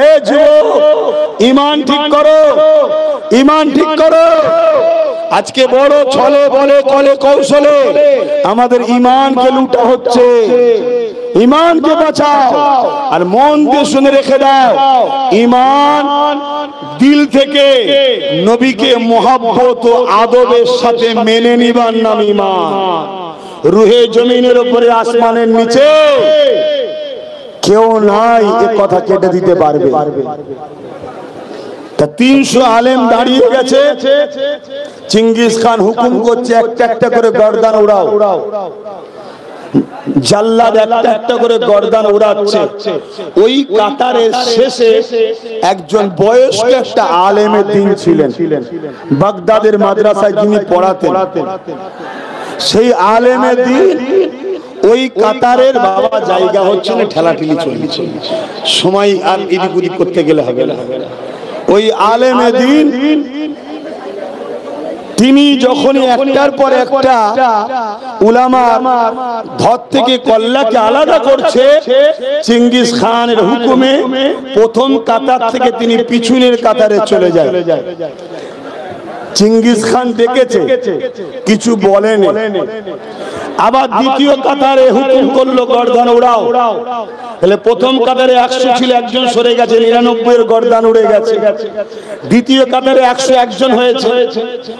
এ যুবক, ঈমান ঠিক করো, ঈমান ঠিক করো। আজকে বড় ছলে বলে কলে কৌশলে আমাদের ঈমানকে লুটা হচ্ছে। ঈমানকে বাঁচাও আর মন দিয়ে শুনে রেখে দাও, ঈমান দিল থেকে নবীকে মুহাব্বত ও আদবের সাথে মেনে নিবার নাম ঈমান। রুহে জমিনের উপরে আসমানের নিচে কেউ নাই এ কথা কেটে দিতে পারবে। 300 আলেম দাঁড়িয়ে গেছে, চিঙ্গিস খান হুকুম করছে একটা একটা করে গর্দান উড়াও। জাল্লাদ একটা একটা করে গর্দান উড়াচ্ছে। ওই কাতারের শেষে একজন বয়স্ক একটা আলেমে দ্বীন ছিলেন, বাগদাদের মাদ্রাসায় যিনি পড়াতেন। সেই আলেমে দ্বীন ওই কাতারের বাবা জায়গা হচ্ছে না, ঠেলাঠেলি চলছে, সময় আর এদিক ওদিক করতে গেলে হবে না। ওই আলেমে দ্বীন তিনি যখনই একটার পর একটা উলামা ধর থেকে কল্লাকে আলাদা করছে, চিঙ্গিস খানের হুকুমে প্রথম কাতার থেকে তিনি পিছনের কাতারে চলে যায়। চিঙ্গিস খান দেখেছে, কিছু বলেনি। আবার দ্বিতীয় কাতারে হুকুম করলো গর্দান উড়াও। তাহলে প্রথম কাতারে 100 ছিল, একজন সরে গেছে, 99 এর গর্দান উড়ে গেছে। দ্বিতীয় কাতারে 101 জন হয়েছে,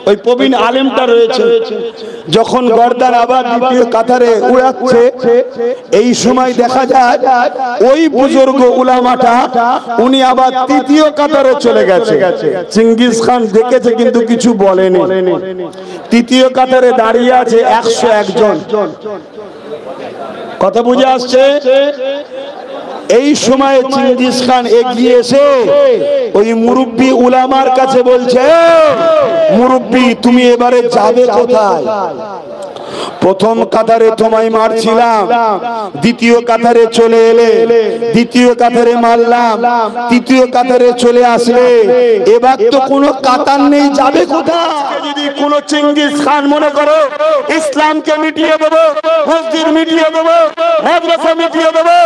ওই প্রবীণ আলেমটা রয়েছে। যখন গর্দান আবার দ্বিতীয় কাতারে উড়াচ্ছে, এই সময় দেখা যায় ওই বুজুর্গ উলামাটা উনি আবার তৃতীয় কাতারে চলে গেছে। চিঙ্গিস খান দেখেছে কিন্তু কিছু বলেনি। তৃতীয় কাতারে দাঁড়িয়ে আছে 101 জন। কথা বুঝে আসছে? এই সময় চিঙ্গিস খান এগিয়ে এসে ওই মুরব্বি উলামার কাছে বলছে, মুরব্বি তুমি এবারে যাবে কোথায়? প্রথম কাতারে তোমায় মারছিলাম, দ্বিতীয় কাতারে চলে এলে, দ্বিতীয় কাতারে মারলাম, তৃতীয় কাতারে চলে আসলে, এবার তো কোনো কাতার নেই, যাবে কোথায়? যদি কোন চিঙ্গিস খান মনে করো ইসলামকে মিটিয়ে দেবো, মসজিদ মিটিয়ে দেবো, মাদ্রাসা মিটিয়ে দেবো,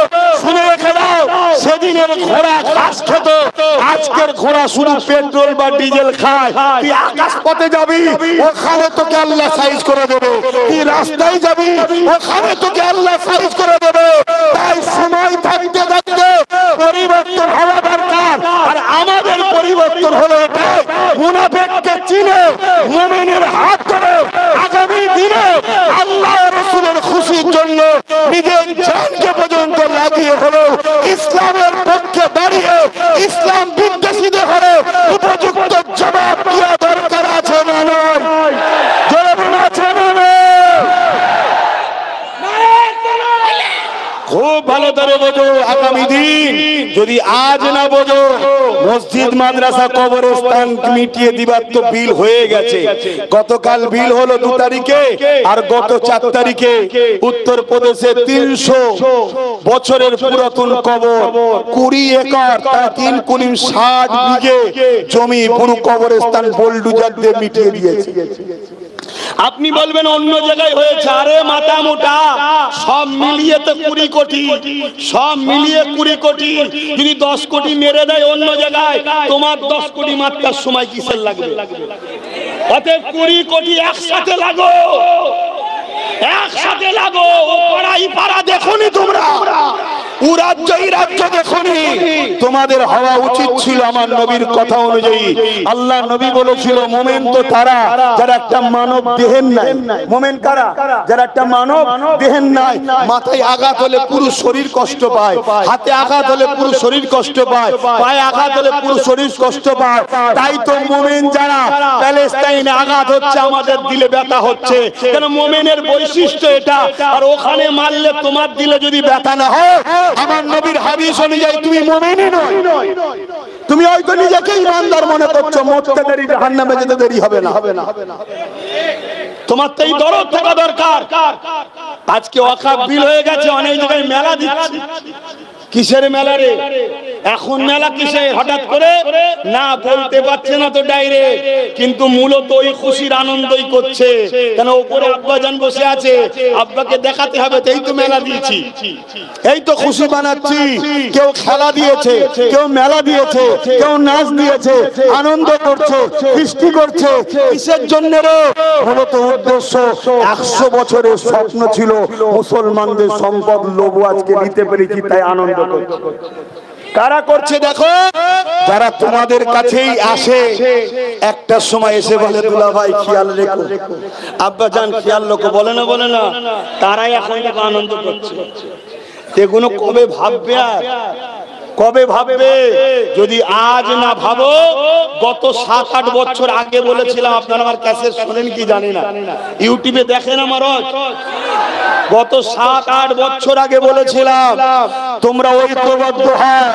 শুনে রেখে দাও, সেদিনের ঘোড়া ঘাস খেত, আজকের ঘোড়া শুধু পেট্রোল বা ডিজেল খায়। তুই আকাশ পথে যাবি, ওখানে তোকে আল্লাহ সাইজ করে দেবে। তুই রাস্তায় যাবি, ওখানে তোকে আল্লাহ সাইজ করে দেবে। তাই সময় থাকতে থাকতে পরিবর্তন হওয়া দরকার। আর আমাদের পরিবর্তন হলো এটা, মুনাফিককে চিনে মুমিনের হাত ধরে আগামী দিনে আল্লাহ রাসূলের খুশির জন্য নিজের জানকে পর্যন্ত লাগিয়ে হলো ইসলামের পক্ষে দাঁড়িয়ে ইসলাম বিদ্বেষীদের হলো উপযুক্ত জবাব দেওয়া দরকার আছে না নয়? জবাব আছে না নয়? খুব ভালো করে বোঝো, আগামী দিন যদি আজ না বোঝো, মসজিদ মাদ্রাসা কবরস্থান মিটিয়ে দিবার তো বিল হয়ে গেছে। গতকাল বিল হলো 2 তারিখে, আর গত 4 তারিখে উত্তরপ্রদেশে 300 বছরের পুরাতন কবর, 20 একর, 3 কুড়ি 60 বিঘে জমি পুরো কবরস্থান বোলডুজার দিয়ে মিটিয়ে দিয়েছে। আপনি বলবেন অন্য জায়গায় হয়েছে, আরে মাথা মোটা, সব মিলিয়ে তো 20 কোটি, সব মিলিয়ে 20 কোটি। যদি 10 কোটি মেরে দেয় অন্য জায়গায়, তোমার 10 কোটি মাত্রার সময় কিসের লাগবে? অতএব 20 কোটি একসাথে লাগো, একসাথে লাগো। ও পাড়াই পাড়া দেখোনি তোমরা, ও রাজ্য এই রাজ্য দেখোনি। তোমাদের হওয়া উচিত ছিল আমার নবীর কথা অনুযায়ী। আল্লাহ নবী বলেছিল, মোমেন তো তারা যারা একটা মানব দেহের নাই। মোমেন কারা? যারা একটা মানব দেহের নাই। মাথায় আঘাত হলে পুরো শরীর কষ্ট পায়, হাতে আঘাত হলে পুরো শরীর কষ্ট পায়, পায়ে আঘাত হলে পুরো শরীর কষ্ট পায়। তাই তো মোমেন যারা প্যালেস্টাইনে আঘাত হচ্ছে, আমাদের দিলে ব্যথা হচ্ছে, কেন? মোমেনের বৈশিষ্ট্য এটা। আর ওখানে মারলে তোমার দিলে যদি ব্যথা না হয়, আমার নবীর হাদিস অনুযায়ী তুমি মুমিনই নয়। তুমি হয়তো নিজেকে ইমানদার মনে করছো, মরতে দেরি, জাহান্নামে যেতে দেরি হবে না। তোমার তো এই দরদ থাকা দরকার। আজকে ওয়াকফ বিল হয়ে গেছে, অনেক জায়গায় মেলা দিচ্ছে, কিসের মেলা রে? এখন মেলা কিসে হঠাৎ করে না বলতে পারছে না তো ডাইরেক্ট, কিন্তু মূলত ওই খুশির আনন্দই করছে। কেন উপরে আব্বাজান বসে আছে, আব্বাকে দেখাতে হবে, এই তো মেলা দিয়েছি, এই তো খুশি বানাচ্ছি। কেউ খেলা দিয়েছে, কেউ মেলা দিয়েছে, কেউ নাচ দিয়েছে, আনন্দ করছে, বৃষ্টি করছে। কিসের জন্য রে? মূলত উদ্দেশ্য 100 বছরের স্বপ্ন ছিল মুসলমানদের সম্পদ লোভ আজকে নিতে পেরেছি, তাই আনন্দ করছে। কারা করছে দেখো, যারা তোমাদের কাছেই আসে, একটা সময় এসে বলে দুলা ভাই খেয়াল রেখো, আব্বা জান খেয়াল রেখো, বলে না বলে না, তারাই এখন দেখো আনন্দ করছে। এগুলো কবে ভাববে? আর কবে ভাববে? যদি আজ না ভাবো, গত 7-8 বছর আগে বলেছিলাম, আপনারা আমার ক্যাসেট শুনেন কি জানি না, ইউটিউবে দেখেন আমার, গত 7-8 বছর আগে বলেছিলাম তোমরা ঐক্যবদ্ধ হও,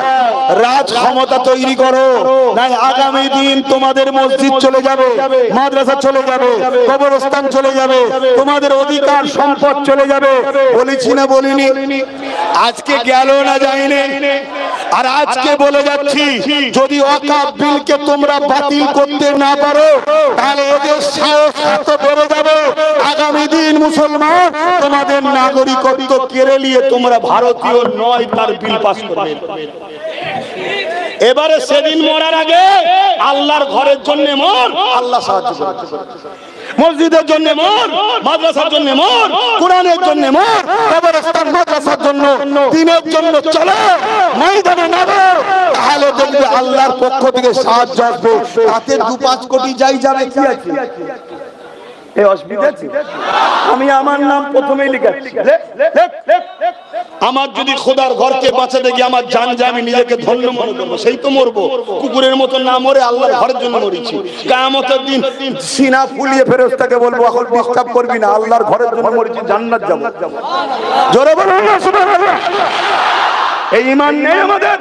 রাজ ক্ষমতা তৈরি করো, নাই আগামী দিন তোমাদের মসজিদ চলে যাবে, মাদ্রাসা চলে যাবে, কবরস্থান চলে যাবে, তোমাদের অধিকার সম্পদ চলে যাবে। বলেছি না বলিনি? আজকে গেল না যায়নি। আর আজকে বলে যাচ্ছি, যদি ওয়াকফ বিলকে তোমরা বাতিল করতে না পারো, তাহলে এদের সাহস এত বেড়ে যাবে, আগামী দিন মুসলমান তোমাদের নাগরিকত্ব কেড়ে নিয়ে তোমরা ভারতীয় নয় তার বিল পাস করবে। এবারে সেদিন মরার আগে আল্লাহর ঘরের জন্য মর, আল্লাহ সাহায্য করবে। মসজিদের জন্য মর, মাদ্রাসার জন্য মর, কোরআনের জন্য মর, কবরস্থান মাদ্রাসার জন্য, দিনের জন্য চলো, ময়দানে নামো, তাহলে দেখবে আল্লাহর পক্ষ থেকে সাহায্য আসবে। তাতে 2-5 কোটি যাই যাবে, কি আছে? এই অসুবিধা আছে? আমি আমার নাম প্রথমেই লিখাচ্ছি। আমার যদি খোদার ঘরকে বাঁচাতে গিয়ে আমার জান যায়, আমি নিজেকে ধন্য মনে করবো, সেই তো মরবো। কুকুরের মতো না মরে আল্লাহর ঘরের জন্য মরেছি। কিয়ামতের দিন সিনা ফুলিয়ে ফেরেশতাকে বলবো, এখন ডিস্টার্ব করবি না, আল্লাহর ঘরের জন্য মরেছি, জান্নাত যাব। জোরে বলুন না সুবহানাল্লাহ। এই ঈমান নেই আমাদের।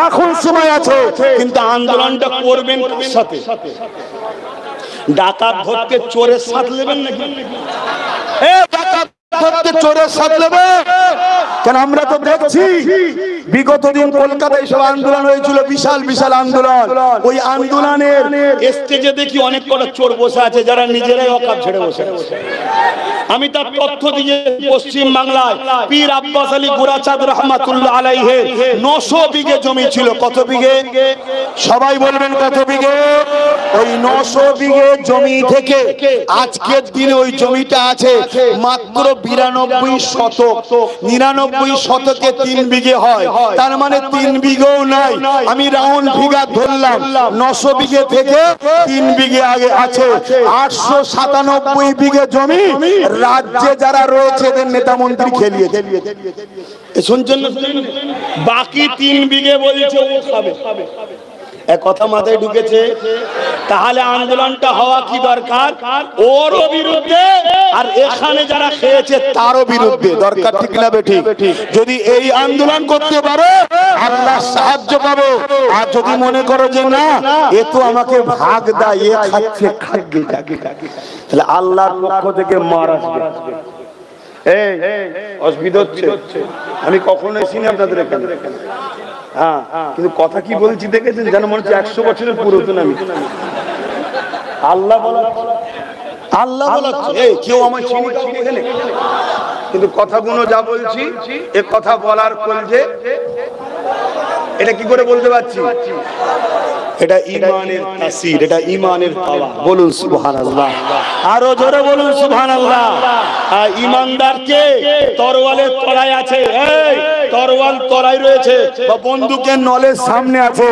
এখন সময় আছে, কিন্তু আন্দোলনটা করবেন কার সাথে? ডাকাত ধরতে চোরের সাথ নেবেন নাকি? ডাকাত ধরতে চোরের সাথ নেবে কেন? আমরা তো দেখছি বিগত দিন কলকাতায় সব আন্দোলন হয়েছিল, বিশাল বিশাল আন্দোলন। ওই আন্দোলনের স্টেজে দেখি অনেক কটা চোর বসে আছে, যারা নিজেরাই ওয়াকফ ছেড়ে বসে আছে। আমি তার তথ্য দিয়ে, পশ্চিম বাংলায় পীর আব্বাস আলী গোরাচাঁদ রহমাতুল্লাহ আলাইহির 900 বিঘে জমি ছিল। কত বিঘে? সবাই বলবেন কত বিঘে? ওই 900 বিঘে জমি থেকে আজকের দিনে ওই জমিটা আছে মাত্র 92 শতক। 99 শতকে 3 বিঘে হয়, তার মানে 3 বিঘেও নাই। আমি রাউন্ড ফিগার ধরলাম, 900 বিঘে থেকে 3 বিঘে আগে আছে 897 বিঘে জমি। রাজ্যে যারা রয়েছে এদের নেতা মন্ত্রী খেলিয়েছে। শুনছেন না? বাকি 3 বিঘে বলছে ও খাবে। এক কথা মাথায় ঢুকেছে? তাহলে আন্দোলনটা হওয়া কি দরকার? ওরও বিরুদ্ধে, আর এখানে যারা খেয়েছে তারও বিরুদ্ধে দরকার, ঠিক না বেঠিক? যদি এই আন্দোলন করতে পারো আল্লাহ সাহায্য পাবে। আর যদি মনে করো যে না, এ তো আমাকে ভাগ দেয়, এ খাচ্ছে খাগে, তাহলে আল্লাহর পক্ষ থেকে মার আসবে। এই অসুবিধা হচ্ছে, আমি কখনো এসিনি আপনাদের এখানে। হ্যাঁ, কিন্তু কথা কি বলছি দেখেছেন? যেন মনে হচ্ছে 100 বছরের পুরাতন আমি। আল্লাহ বলা, আল্লাহ বলাচ্ছে, এই কেউ আমার চিনি কাউকে এখানে, কিন্তু কথাগুলো যা বলছি এ কথা বলার কলজে, এটা কি করে বলতে পারছি? এটা ঈমানের তাসির, এটা ঈমানের পাওয়া। বলুন সুবহানাল্লাহ, আরো জোরে বলুন সুবহানাল্লাহ। ঈমানদারকে তরোয়ালের তলায় আছে, এই তরোয়াল তলায় রয়েছে বা বন্দুকের নলের সামনে আছে।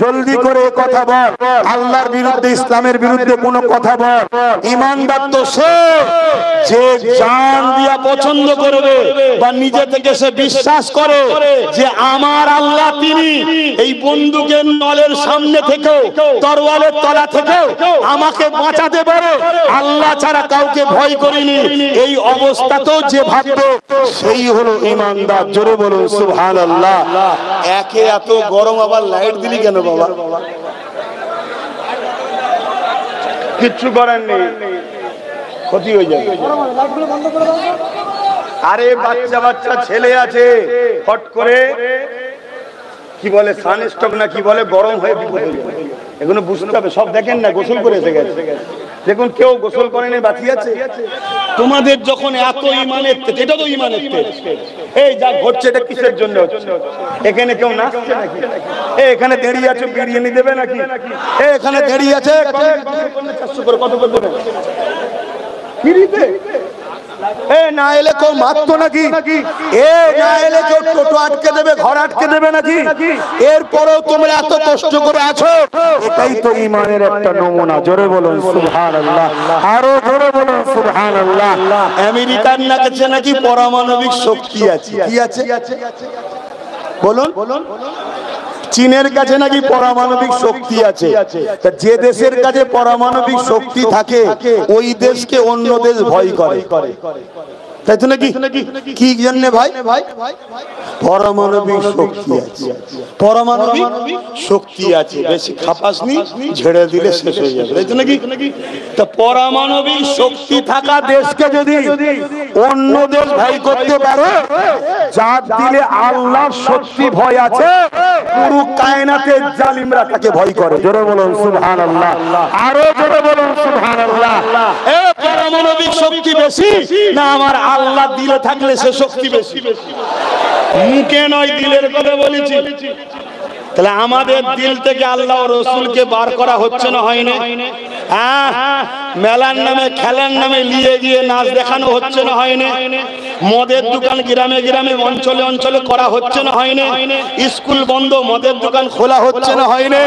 জলদি করে কথা বল, আল্লাহর বিরুদ্ধে, ইসলামের বিরুদ্ধে কোনো কথা বল। ঈমানদার তো সে যে জান দিয়া পছন্দ করবে বা নিজে থেকে সে বিশ্বাস করে যে আমার আল্লাহ তিনি এই বন্দুকের নলের সামনে থেকেও, তরোয়ালের তলা থেকেও আমাকে বাঁচাতে পারে, আল্লাহ ছাড়া কাউকে ভয় করিনি, এই অবস্থাতেও যে ভাববে সেই হলো ঈমানদার। জোরে বলুন সুবহানাল্লাহ। একে এত গরম, আবার লাইট দিলি কেন বাবা? কিচ্ছু করার নেই, ক্ষতি হয়ে যাবে। আরে বাচ্চা বাচ্চা ছেলে আছে, ফট করে কি বলে সানস্ট্রোক না কি বলে, গরম হয়ে এগুলো বুঝতে হবে। সব দেখেন না গোসল করে এসে গেছে, দেখুন কেউ গোসল করেনি বাকি আছে। তোমাদের যখন এত ইমানের তেজ, এটা তো ইমানের তেজ, এই যা ঘটছে এটা কিসের জন্য হচ্ছে? এখানে কেউ নাচছে নাকি? এখানে দাঁড়িয়ে আছে বিরিয়ানি দেবে নাকি? এখানে দাঁড়িয়ে আছে 400 করে কত করে দেবে ফ্রিতে? না এলে কেউ মারতো নাকি? না এলে কেউ টোটো আটকে দেবে, ঘর আটকে দেবে নাকি? এরপরেও তোমরা এত কষ্ট করে আছো, এটাই তো ইমানের একটা নমুনা। জোরে বলুন সুবহানাল্লাহ, আরো জোরে বলুন সুবহানাল্লাহ। আমেরিকার কাছে নাকি পারমাণবিক শক্তি আছে। কি আছে বলুন? চীনের কাছে নাকি পারমাণবিক শক্তি আছে। যে দেশের কাছে পারমাণবিক শক্তি থাকে ওই দেশকে অন্য দেশ ভয় করে, তাই তো নাকি? কি জন্য ভাই? পারমাণবিক শক্তি আছে, পারমাণবিক শক্তি আছে, বেশি খাপাসনি, ঝেড়ে দিলে শেষ হয়ে যাবে, তাই তো নাকি? তা পারমাণবিক শক্তি থাকা দেশকে যদি অন্য দেশ ভয় করতে পারে, যার দিলে আল্লাহর সত্যি ভয় আছে, পুরো কায়নাতের জালিমরা তাকে ভয় করে। জোরে বলুন সুবহানাল্লাহ, আরো জোরে বলুন সুবহানাল্লাহ। এ পারমাণবিক শক্তি বেশি না আমার আল্লাহ দিলে থাকলে সে শক্তি বেশি? মুখে নয়, দিলের কথা বলেছি। তাহলে আমাদের দিল থেকে আল্লাহ ও রসুলকে বার করা হচ্ছে না, হয় না? মেলার নামে খেলার নামে নিয়ে গিয়ে নাচ দেখানো হচ্ছে না, হয় না? মদের দোকান গ্রামে গ্রামে অঞ্চলে অঞ্চলে করা হচ্ছে না, হয় না? স্কুল বন্ধ, মদের দোকান খোলা হচ্ছে না, হয় না?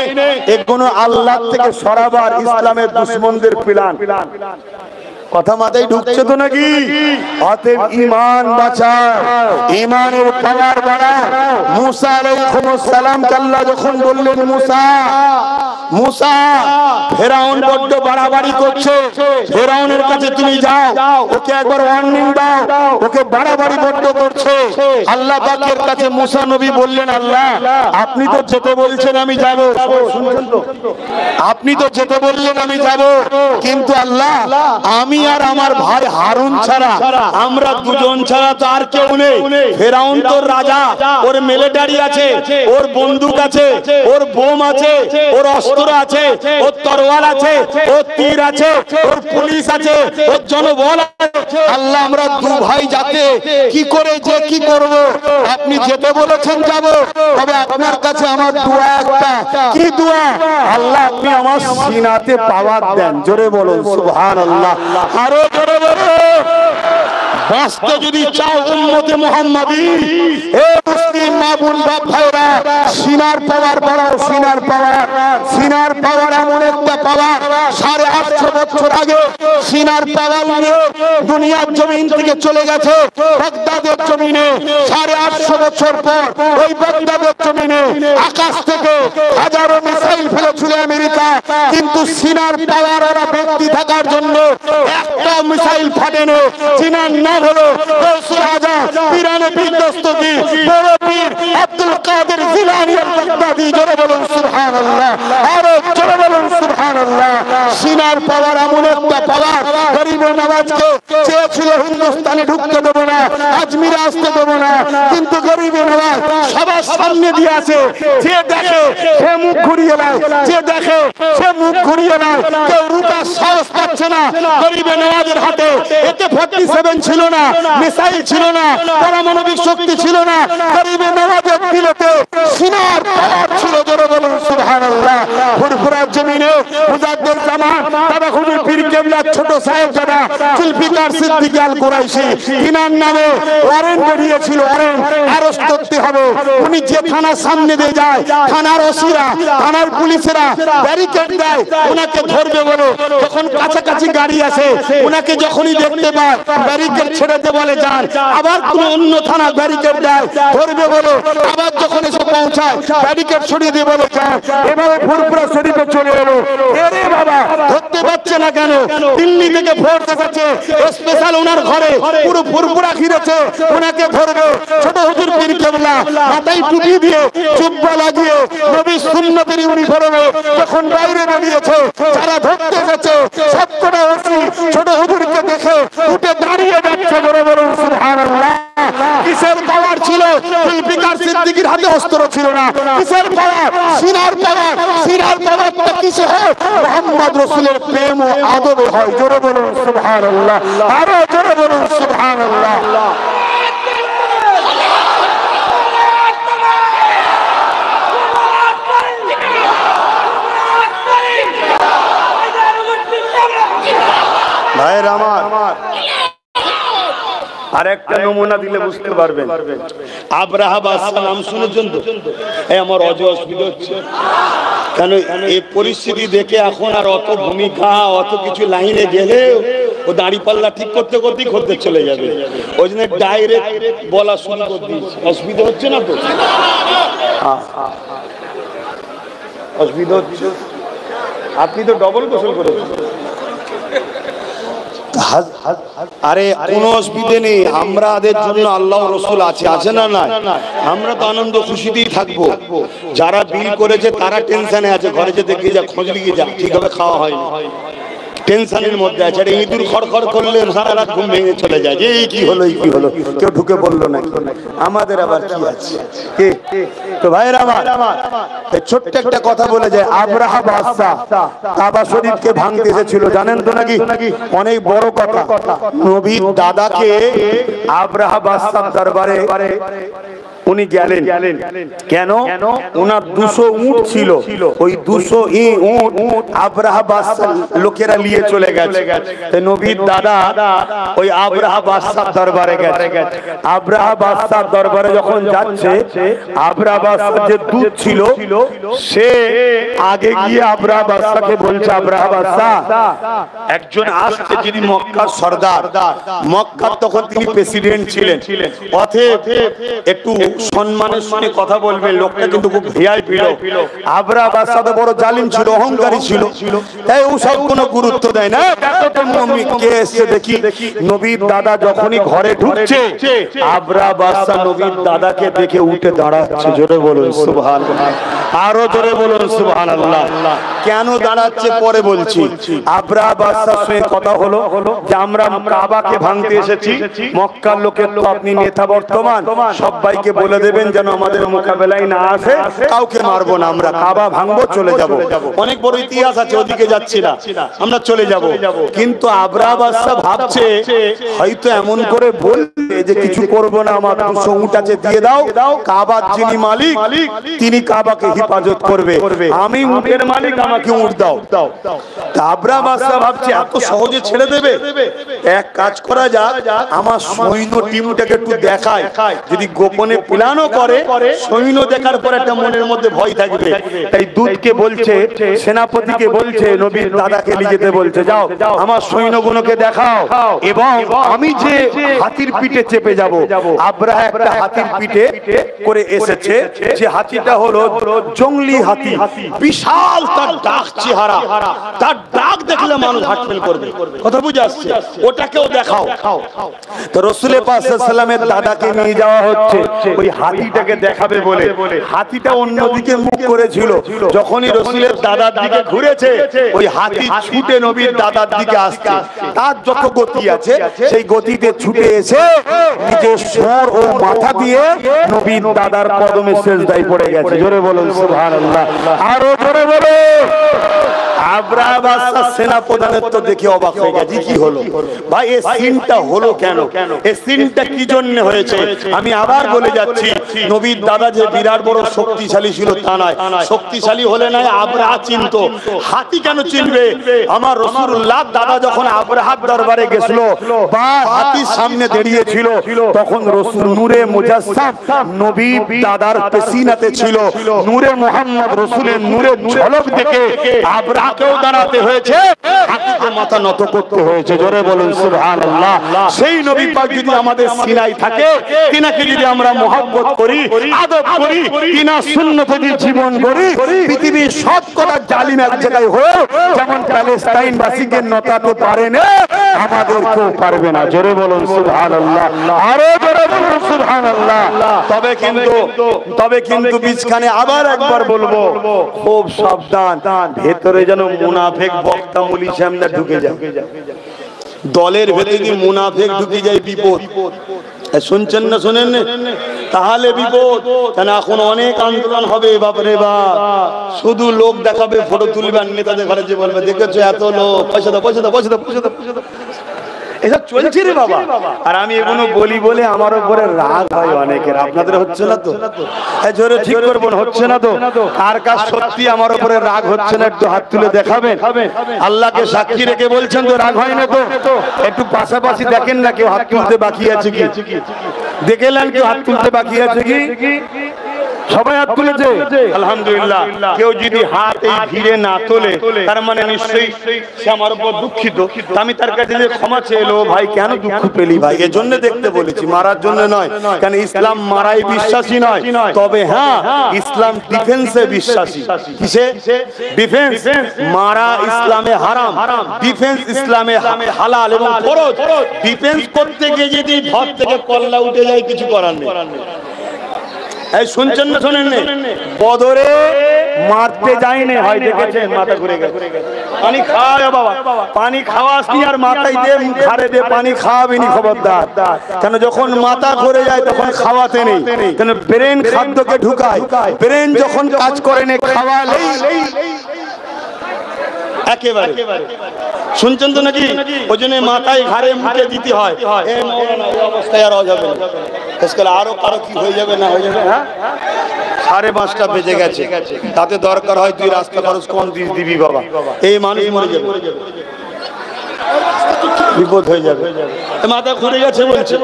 এগুলো আল্লাহ থেকে সরাবার ইসলামের দুশমনদের প্ল্যান। কথা মাথায় ঢুকছে তো নাকি? অতএব ঈমান বাঁচাও, ঈমানের পাওয়ার বাড়াও। মুসা আলাইহিস সালামকে আল্লাহ যখন বললেন, মুসা ফেরাউন বড্ড বাড়াবাড়ি করছে, ফেরাউনের কাছে তুমি যাও, ওকে একবার ওয়ার্নিং দাও, ওকে বাড়াবাড়ি বড্ড করছে। আল্লাহ পাকের কাছে মুসা নবী বললেন, আল্লাহ আপনি তো যেতে বলছেন আমি যাব, শুনছেন তো? আপনি তো যেতে বললেন আমি যাব, কিন্তু আল্লাহ আমি আর আমার ভাই হারুন ছাড়া, আমরা দুজন ছাড়া তো আর কেউ নেই। ফেরাউন তোর রাজা, ওর মিলিটারি আছে, ওর বন্দুক আছে, ওর বোম আছে, ওর অস্ত্র আছে, ওর তরোয়াল আছে, ওর তীর আছে, ওর পুলিশ আছে, ওর জনবল আছে। আল্লাহ আমরা দু ভাই যাতে কি করে যে কি করব, আপনি যেতে বলেছেন যাব, তবে আপনার কাছে আমার দোয়া একটা। কি দোয়া? আল্লাহ আপনি আমার সিনাতে পাওয়ার দেন। জোরে বলুন সুবহানাল্লাহ, আরো জোরে বলুন। বাঁচতে যদি চাও উম্মতে মুহাম্মাদি, এ মুসলিম মা বোন বাপ ভাইরা, সিনার পাওয়ার বাড়াও, সিনার পাওয়ার। সিনার পাওয়ার এমন একটা পাওয়ার, 850 বছর আগে সিনার পাওয়ার নিয়ে দুনিয়ার জমিন থেকে চলে গেছে বাগদাদের জমিনে। 850 বছর পর ওই বাগদাদের জমিনে আকাশ থেকে হাজারো মিসাইল ফেলেছিল আমেরিকা, কিন্তু সিনার পাওয়ার ওরা ব্যক্তি থাকার জন্য একটা মিসাইল ফাটেনি। সিনার নাম হলো গৌসুল আজম পীরানে পীর দস্তগী বড় পীর আব্দুল কাদের জিলানী আল-বাগদাদী। জোরে বলুন সুবহানাল্লাহ, আরো জোরে বলুন সুবহানাল্লাহ। সিনার পাওয়ার এমন একটা পাওয়ার, গরিবের নওয়াজকে চেয়েছিল হিন্দুস্তানে ঢুকতে দেবো না, আজমিরে আসতে দেবো না, কিন্তু গরিবের নওয়াজ সবার সামনে দিয়ে আছে। যে দেখে সে মুখ ঘুরিয়ে নেয়, যে দেখে সে মুখ ঘুরিয়ে নেয়। কেউ রুটার সাহস পাচ্ছে না গরিবের নওয়াজের হাতে। এতে 47 ছিল না, মিসাইল ছিল না, পারমাণবিক শক্তি ছিল না, গরিবের নওয়াজের দিলেতে সিনার পাওয়ার ছিল। জোরে বলুন সুবহানাল্লাহ। ফুরফুরার জমিনে মুজাদ্দিদ জামান দাদা হুজুর পীর কেবলা ছোট সাহেবজাদা জুলফিকার সিদ্দিক আল কুরাইশি, ইনার নামে ওয়ারেন্ট বেরিয়েছিল, ওয়ারেন্ট অ্যারেস্ট করতে হবে। উনি যে থানার সামনে দিয়ে যায়, থানার ওসিরা, থানার পুলিশেরা ব্যারিকেড দেয়, উনাকে ধরবে বলে। যখন কাছাকাছি গাড়ি আসে, উনাকে যখনই দেখতে পায় ব্যারিকেড ছেড়েতে বলে যান। আবার কোন অন্য থানা ব্যারিকেড দেয়, ধরবে বলে। আবার যখন এসে পৌঁছায় ব্যারিকেড সরিয়ে দিয়ে বলে যান। এভাবে ফুরফুরা শরীফে চলে এলো। এরে বাবা, ধরতে পারছে না কেন? দিল্লি থেকে ফোর্স এসেছে স্পেশাল ওনার ঘরে, পুরো ফুরফুরা ঘিরেছে, ওনাকে ধরবে। ছোট হুজুর পীর কেবলা মাথায় টুপি দিয়ে জুব্বা লাগিয়ে নবী সুন্নতের ইউনিফর্মে যখন বাইরে বেরিয়েছে, যারা ধরতে এসেছে সবকটা ওসি ছোট হুজুরকে দেখে উঠে দাঁড়িয়ে যাচ্ছে। বড় বড় সুবহানাল্লাহ। কিসের পাওয়ার ছিল? জুলফিকার সিদ্দিকীর হাতে অস্ত্র ছিল না। কিসের পাওয়ার? সিনার পাওয়ার। সিনার পাওয়ারটা কিসে হয়? মুহাম্মদ রাসূলের প্রেম ও আদরে হয়। জোরে বলুন সুবহানাল্লাহ, আরো জোরে বলুন সুবহানাল্লাহ। ভাইয়ের আমার, আরেকটা নমুনা দিলে বুঝতে পারবেন। আব্রাহা বাদশা নাম শুনেছেন তো? এই আমার অসুবিধা হচ্ছে কেন এই পরিস্থিতি দেখে এখন আর অত ভূমিকা অত কিছু লাইনে গেলে ও দাড়ি পাল্লা ঠিক করতে করতেই করতে চলে যাবে। ওই জন্য ডাইরেক্ট বলা শুরু করে দিয়েছে। অসুবিধা হচ্ছে না তো? অসুবিধা হচ্ছে? আপনি তো ডবল গোসল করেছেন। আরে কোনো অসুবিধে নেই, আমাদের জন্য আল্লাহ রসুল আছে, আছে না? না, আমরা তো আনন্দ খুশিতেই থাকবো। যারা বিল করেছে তারা টেনশনে আছে, ঘরে যে দেখে যা খোঁজ লিয়ে যা, ঠিকভাবে খাওয়া হয়নি, টেনশনের মধ্যে আছে। আর ইঁদুর খড়খড় করলে সারা রাত ঘুম ভেঙে চলে যায় যে কি হলো কি হলো, কেউ ঢুকে বললো না। আমাদের আবার কি আছে? তো ভাইয়ের আমার, ছোট্ট একটা কথা বলে যায়। আব্রাহা বাদশা কাবা শরীফকে ভাঙতে এসেছিল, জানেন তো নাকি? অনেক বড় কথা। নবীর দাদাকে আব্রাহা বাদশার দরবারে উনি গেলেন। কেন? ওনার 200 উট ছিল। ওই 200 উট আব্রাহা বাদশা লোকেরা নিয়ে চলে গেছে। নবীর দাদা ওই আব্রাহা বাদশার দরবারে গেছে। আব্রাহা বাদশার দরবারে যখন যাচ্ছে, আব্রাহা বাদশার যে দূত ছিল সে আগে গিয়ে আব্রাহা বাদশাকে বলছে, আব্রাহা বাদশা একজন আসছে যিনি মক্কার সর্দার। মক্কার তখন তিনি প্রেসিডেন্ট ছিলেন। অতএব একটু সম্মানের সঙ্গে কথা বলবে। লোকটা কিন্তু খুব ভিআইপি লোক। আব্রাহা বাদশা তো বড় জালিম ছিল, অহংকারী ছিল, তাই ও সব কোনো গুরুত্ব দেয় না। কে এসে দেখি নবীর দাদা যখনই ঘরে ঢুকছে, আব্রাহা বাদশা নবীর দাদাকে দেখে উঠে দাঁড়াচ্ছে। জোরে বলুন সুবহানাল্লাহ, আরো জোরে বলুন সুবহানাল্লাহ। কেন দাঁড়াচ্ছে পরে বলছি। আব্রাহা বাদশার সঙ্গে কথা হলো যে আমরা কাবাকে ভাঙতে এসেছি, মক্কার লোকের তো আপনি নেতা বর্তমান, সবাইকে বলে দেবেন যেন আমাদের মোকাবেলায় না আসে, কাউকে মারবো না, আমরা কাবা ভাঙবো, চলে যাব। অনেক বড় ইতিহাস আছে, ওদিকে যাচ্ছি না, আমরা চলে যাব। কিন্তু আব্রাহা বাদশা ভাবছে হয়তো এমন করে বলবে যে কিছু করবো না, আমার 200 উট আছে দিয়ে দাও, কাবার যিনি মালিক তিনি কাবাকে হেফাজত করবে, আমি উটের মালিক, আমাকে উট দাও। আব্রাহা বাদশা ভাবছে এত সহজে ছেড়ে দেবে? এক কাজ করা যাক, আমার সৈন্য টিমটাকে একটু দেখায়, যদি গোপনে প্ল্যানও করে, সৈন্য দেখার পর একটা মনের মধ্যে ভয় থাকবে। তাই দূতকে বলছে, সেনাপতিকে বলছে, নবীর দাদাকে নিয়ে যেতে বলছে, যাও আমার সৈন্যগুলোকে দেখাও এবং আমি যে হাতির পিঠে চেপে যাব। আব্রাহা একটা হাতির পিঠে করে এসেছে, যে হাতিটা হলো জঙ্গলি হাতি, বিশাল, তার ডাক চেহারা, তার ডাক দেখলে মানুষ হার্টফেল করবে। কথা বুঝে আসছে? ওটাকেও দেখাও। তো রাসূল পাক সাল্লাল্লাহু আলাইহি ওয়াসাল্লামের দাদাকে নিয়ে যাওয়া হচ্ছে ওই হাতিটাকে দেখাবে বলে। হাতিটা অন্যদিকে মুখ করেছিল। যখনই রাসূলের দাদার দিকে ঘুরেছে, ওই হাতি ছুটে নবীর দাদার দিকে আসছে। তার যত গতি আছে সেই গতিতে ছুটে এসে নিজের সর ও মাথা দিয়ে নবীর দাদার কদমে সিজদায় পড়ে গেছে। জোরে বলুন সুবহানাল্লাহ, আরো জোরে বলো। আব্রাহা বাদশা সেনা প্রধানের তো দেখে অবাক হয়ে গেছে, কি হলো ভাই, এই সিনটা হলো কেন, এই সিনটা কি জন্য হয়েছে? আমি আবার বলে যাচ্ছি, নবীর দাদা যে বিরাট বড় শক্তিশালী ছিল তা নয়। শক্তিশালী হলে নয়, আব্রাহা চিনতো। হাতি কেন চিনবে? আমার রাসূলুল্লাহ দাদা যখন আব্রাহার দরবারে গেছিল বা হাতির সামনে দাঁড়িয়ে ছিল, তখন রাসূল নূরে মুজাসসাম নবীর দাদার পেশিনাতে ছিল। নূরে মুহাম্মদ রাসূলের নূরের ঝলক দেখে আব্রাহাকেও দাঁড়াতে হয়েছে, হাতিকে মাথা নত করতে হয়েছে। জোরে বলুন সুবহানাল্লাহ। সেই নবী পাক যদি আমাদের সিনায় থাকে, তিনাকে যদি আমরা মহব্বত করি, আদব করি, তিনার সুন্নতে জীবন গড়ি, পৃথিবীর শতকরা জালিম এক জায়গায় হয়ে যেমন প্যালেস্টাইন বাসীকে নতাতে পারে না, আমাদেরকেও পারবে না। জোরে বলুন সুবহানাল্লাহ, আরো জোরে বলুন সুবহানাল্লাহ। তবে কিন্তু বীজখানে আবার একবার বলবো, খুব সাবধান, ভেতরে যেন মুনাফিক বক্তা মুলি সামনে ঢুকে যায়। দলের ভেতরে যদি মুনাফিক ঢুকে যায় বিপদ। শুনছেন না শোনেন? তাহলে বিপদ। কেন এখন অনেক আন্দোলন হবে বাপরে বাপ, শুধু লোক দেখাবে, ফটো তুলবে, নেতাদের ঘরে যে বলবে দেখেছো এত লোক, পয়সা দাও পয়সা দাও পয়সা দাও পয়সা দাও পয়সা দাও, এসব চলছে রে বাবা। আর আমি এগুলো বলি বলে আমার উপরে রাগ হয় অনেকের, আপনাদের হচ্ছে না তো? জোরে ঠিক করবেন, হচ্ছে না তো? কার কার সত্যি আমার উপরে রাগ হচ্ছে না একটু হাত তুলে দেখাবেন। আল্লাহকে সাক্ষী রেখে বলছেন তো রাগ হয় না তো? একটু পাশাপাশি দেখেন না কেউ হাত তুলতে বাকি আছে কি, দেখেলেন কেউ হাত তুলতে বাকি আছে কি? সবাই হাত তুলেছে আলহামদুলিল্লাহ। কেউ যদি হাত এই ভিড়ে না তোলে তার মানে নিশ্চয়ই সে আমার উপর দুঃখিত। আমি তার কাছে যে ক্ষমা চেয়েলো, ভাই কেন দুঃখ পেলি ভাই, এজন্য দেখতে বলেছি, মারার জন্য নয়। কারণ ইসলাম মারাই বিশ্বাসী নয়, তবে হ্যাঁ ইসলাম ডিফেন্সে বিশ্বাসী। কিসে ডিফেন্স? মারা ইসলামে হারাম, ডিফেন্স ইসলামে হালাল এবং ফরজ। ডিফেন্স করতে গিয়ে যদি ঘর থেকে কল্লা উঠে যায় কিছু করার নেই। এই শুনছেন না শোনেন? বদরে মারতে যায়নি, হয় দেখেছেন মাথা ঘুরে গেছে। পানি খাওয়া বাবা, পানি খাওয়াসনি আর মাথায় দিয়ে ঘাড়ে দিয়ে পানি খাওয়াবিনি, খবরদার। কেন যখন মাথা ঘুরে যায় তখন খাওয়াতে নেই, কেন ব্রেন খাদ্যকে ঢুকায়। ব্রেন যখন কাজ করে না খাওয়ালে একেবারে। শুনছেন তো নাকি? ওই জন্য মাথায় ঘাড়ে মুখে দিতে হয়। এই অবস্থায় আর যাবে না, আরো কারো কি হয়ে যাবে না হয়ে যাবে। হ্যাঁ 5:30 বেজে গেছে, তাতে দরকার হয় তুই রাস্তা খরচ কম দিবি বাবা, এই মানুষ মরে যাবে, বিপদ হয়ে যাবে। মাথা ঘুরে গেছে বলছে,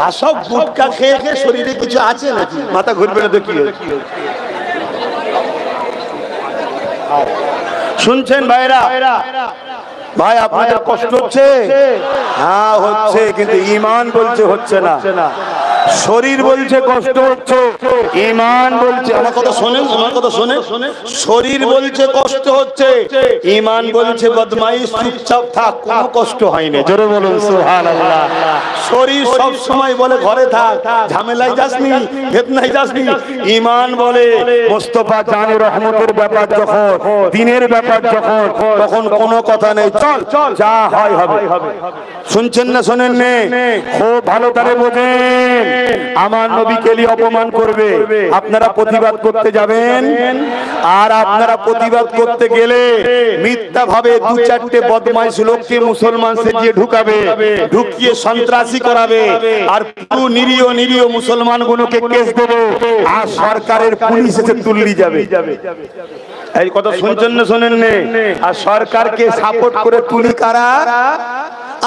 আর সব গুটকা খেয়ে খেয়ে শরীরে কিছু আছে নাকি? মাথা ঘুরবে না তো কি হবে? শুনছেন ভাইরা? ভাই আপনাদের কষ্ট হচ্ছে? হ্যাঁ হচ্ছে, কিন্তু ঈমান বলছে হচ্ছে না। শরীর বলছে কষ্ট হচ্ছে, ঈমান বলছে, আমার কথা শোনেন, আমার কথা শোনেন, শরীর বলছে কষ্ট হচ্ছে, ঈমান বলছে বদমাইশ চুপচাপ থাক, কোনো কষ্ট হয়নি। জোরে বলুন সুবহানাল্লাহ। শরীর সব সময় বলে ঘরে থাক, ঝামেলায় যাসনি, ফিতনায় যাসনি। ঈমান বলে মুস্তাফা জানে রহমতের ব্যাপার যখন, দিনের ব্যাপার যখন, তখন কোনো কথা নেই, চল যা হয় হবে। শুনছেন না শোনেন? খুব ভালো করে বোঝেন, আমার নবীকে নিয়ে অপমান করবে, আপনারা প্রতিবাদ করতে যাবেন। আর আপনারা প্রতিবাদ করতে গেলে মিথ্যা ভাবে 2-4টে বদমাইশ লোককে মুসলমান সেজিয়ে ঢুকাবে, ঢুকিয়ে সন্ত্রাসী করাবে, আর পুরো নিরীহ নিরীহ মুসলমানগুলোকে কেস দেবে, আর সরকারের পুলিশ এসে তুললি যাবে। এই কথা শুনছেন না শোনেন? আর সরকারকে সাপোর্ট করে তুলি কারা?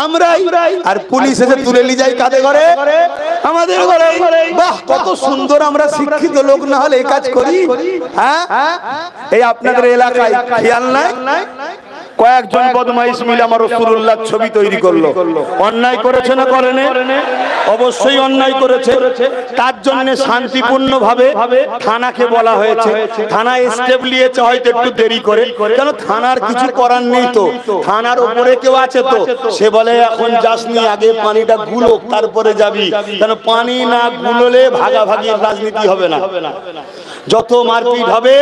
আমরাই। আর পুলিশ এসে তুলে নিয়ে যায় কাদের ঘরে? আমাদের ঘরে। বাহ, কত সুন্দর! আমরা শিক্ষিত লোক না হলে এই কাজ করি? হ্যাঁ, এই আপনাদের এলাকায় খেয়াল নাই? কয়েকজন বদমাইশ মিলে আমার রাসূলুল্লাহর ছবি তৈরি করলো। অন্যায় করেছে না করেনি? অবশ্যই অন্যায় করেছে। তার জন্য শান্তিপূর্ণ ভাবে থানাকে বলা হয়েছে, থানা স্টেপ নিয়েছে, হয়তো একটু দেরি করে, কেন থানার কিছু করার নেই তো, থানার উপরে কেউ আছে তো, সে বলে এখন যাসনি, আগে পানিটা গুলো তারপরে যাবি, কেন পানি না গুলোলে ভাগাভাগির রাজনীতি হবে না। যত মারপিট হবে,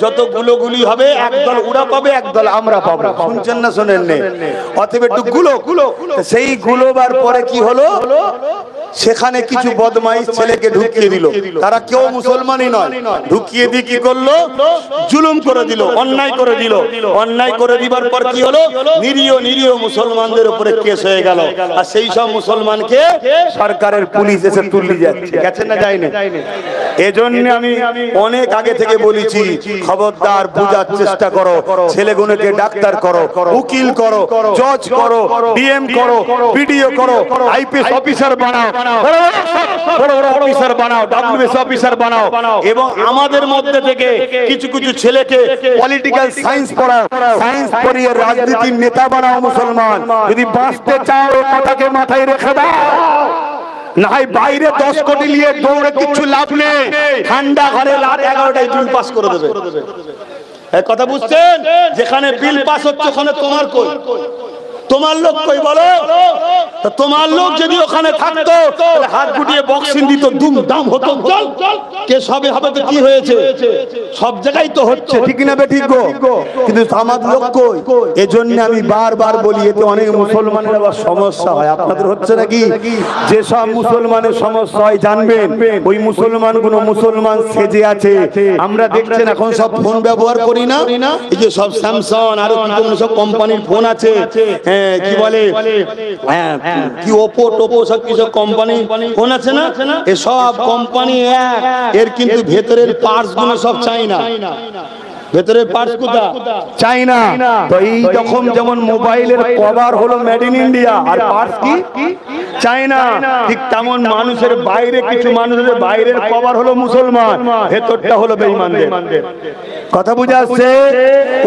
যত গুলোগুলি হবে, একদল উড়া পাবে, একদল আমরা পাবো। শুনছেন না শোনেন? অতএব একটু গুলো। সেই গুলোবার পরে কি হলো? সেখানে কিছু বদমাইশ ছেলেকে ঢুকিয়ে দিল, তারা কেউ মুসলমানই নয়, ঢুকিয়ে দিয়ে কি করলো? জুলুম করে দিল, অন্যায় করে দিল। অন্যায় করে দিবার পর কি হলো? নিরীহ নিরীহ মুসলমানদের উপরে কেস হয়ে গেল, আর সেই সব মুসলমানকে সরকারের পুলিশ এসে তুলে যাচ্ছে। গেছে না যায়নি? এজন্য আমি অনেক আগে থেকে বলেছি, খবরদার, বুঝার চেষ্টা করো, ছেলেগুলোকে ডাক্তার করো, উকিল করো, জজ করো, ডিএম করো, বিডিও করো, আইপিএস অফিসার বানাও, বড় বড় অফিসার বানাও, ডাব্লিউএস অফিসার বানাও, এবং আমাদের মধ্যে থেকে কিছু কিছু ছেলেকে পলিটিক্যাল সায়েন্স পড়াও, সায়েন্স পড়িয়ে রাজনীতির নেতা বানাও মুসলমান। যদি বাঁচতে চাও এই কথাকে মাথায় রেখে দাও, না হয় বাইরে 10 কোটি নিয়ে দৌড়ে কিছু লাভ নেই, ঠান্ডা ঘরে রাত 11টায় বিল পাস করে দেবে। এই কথা বুঝছেন? যেখানে বিল পাস হচ্ছে ওখানে তোমার কই? তোমার লোক কই বলো? তা তোমার লোক যদি ওখানে থাকতো তাহলে হাত গুটিয়ে বক্সিং দিত, দুম দাম হতো। চল কে সবে হবে তো কি হয়েছে, সব জায়গায় তো হচ্ছে, ঠিক না বেঠিক গো? কিন্তু আমার লোক কই? এজন্য আমি বারবার বলি, এতে অনেক মুসলমানের আবার সমস্যা হয়। আপনাদের হচ্ছে নাকি? যে সব মুসলমানের সমস্যা হয় জানবেন, ওই মুসলমানগুলো মুসলমান সেজে আছে। আমরা দেখছেন এখন সব ফোন ব্যবহার করি না, এই যে সব স্যামসাং আর সব কোম্পানির ফোন আছে, কি বলে কি ওপো টোপো সব কিছু কোম্পানি ফোন আছে না, এসব কোম্পানি এর কিন্তু ভেতরের পার্টস গুলো সব চাইনা। ভেতরের পার্টস কোথা? চাইনা। তো এই রকম যেমন মোবাইলের কভার হলো মেড ইন ইন্ডিয়া আর পার্টস কি চাইনা, ঠিক তেমন মানুষের বাইরে কিছু মানুষের বাইরের কভার হলো মুসলমান, ভেতরটা হলো বেঈমানদের। কথা বুঝে আসছে?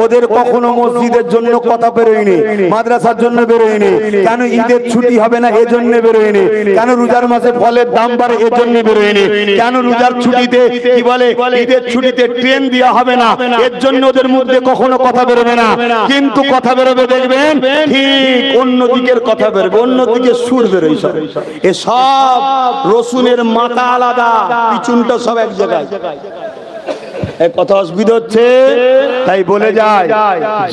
ওদের কখনো মসজিদের জন্য কথা বেরোয়নি, মাদ্রাসার জন্য বেরোয়নি, কেন ঈদের ছুটি হবে না এজন্য বেরোয়নি, কেন রোজার মাসে ফলের দাম বাড়ে এজন্য বেরোয়নি, কেন রোজার ছুটিতে কি বলে ঈদের ছুটিতে ট্রেন দেওয়া হবে না এর জন্য ওদের মধ্যে কখনো কথা বেরোবে না। কিন্তু কথা বেরোবে দেখবেন ঠিক অন্যদিকের কথা বেরোবে, অন্যদিকে সুর বেরোয়। সব এসব রসুনের মাথা আলাদা, পিছনটা সব এক জায়গায়। কথা অসুবিধা হচ্ছে, তাই বলে যায়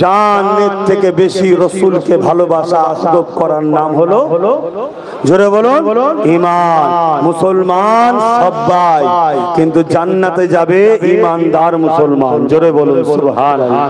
জানের থেকে বেশি রসুলকে ভালোবাসা আদব করার নাম হলো, জোরে বলুন, ঈমান। মুসলমান সবাই, কিন্তু জান্নাতে যাবে ঈমানদার মুসলমান। জোরে বলুন সুবহানাল্লাহ।